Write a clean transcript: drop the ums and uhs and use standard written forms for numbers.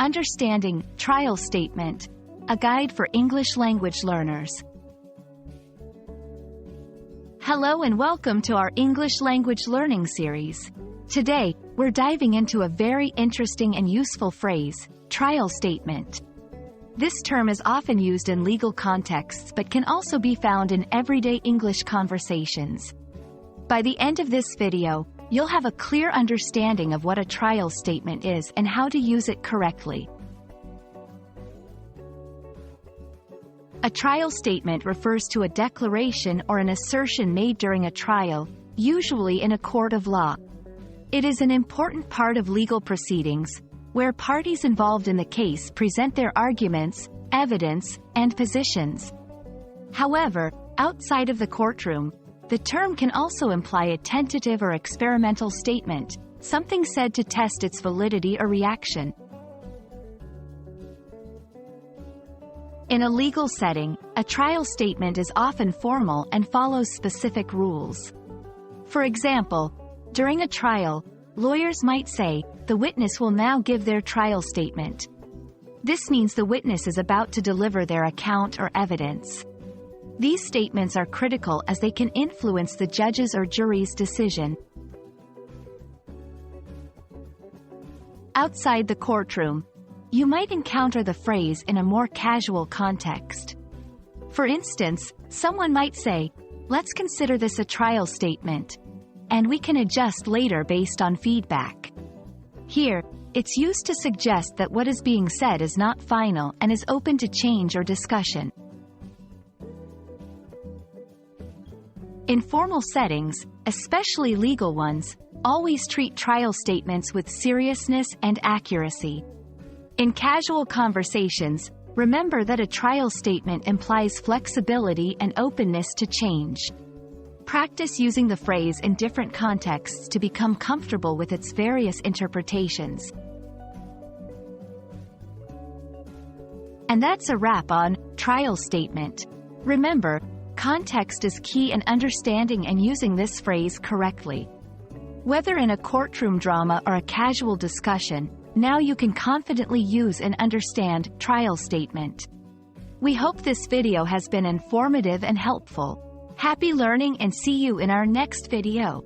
Understanding Trial Statement, a guide for English language learners. Hello and welcome to our English language learning series. Today, we're diving into a very interesting and useful phrase, trial statement. This term is often used in legal contexts but can also be found in everyday English conversations. By the end of this video, you'll have a clear understanding of what a trial statement is and how to use it correctly. A trial statement refers to a declaration or an assertion made during a trial, usually in a court of law. It is an important part of legal proceedings, where parties involved in the case present their arguments, evidence, and positions. However, outside of the courtroom, the term can also imply a tentative or experimental statement, something said to test its validity or reaction. In a legal setting, a trial statement is often formal and follows specific rules. For example, during a trial, lawyers might say, "The witness will now give their trial statement." This means the witness is about to deliver their account or evidence. These statements are critical as they can influence the judge's or jury's decision. Outside the courtroom, you might encounter the phrase in a more casual context. For instance, someone might say, "Let's consider this a trial statement, and we can adjust later based on feedback." Here, it's used to suggest that what is being said is not final and is open to change or discussion. In formal settings, especially legal ones, always treat trial statements with seriousness and accuracy. In casual conversations, remember that a trial statement implies flexibility and openness to change. Practice using the phrase in different contexts to become comfortable with its various interpretations. And that's a wrap on trial statement. Remember, context is key in understanding and using this phrase correctly. Whether in a courtroom drama or a casual discussion, now you can confidently use and understand trial statement. We hope this video has been informative and helpful. Happy learning and see you in our next video.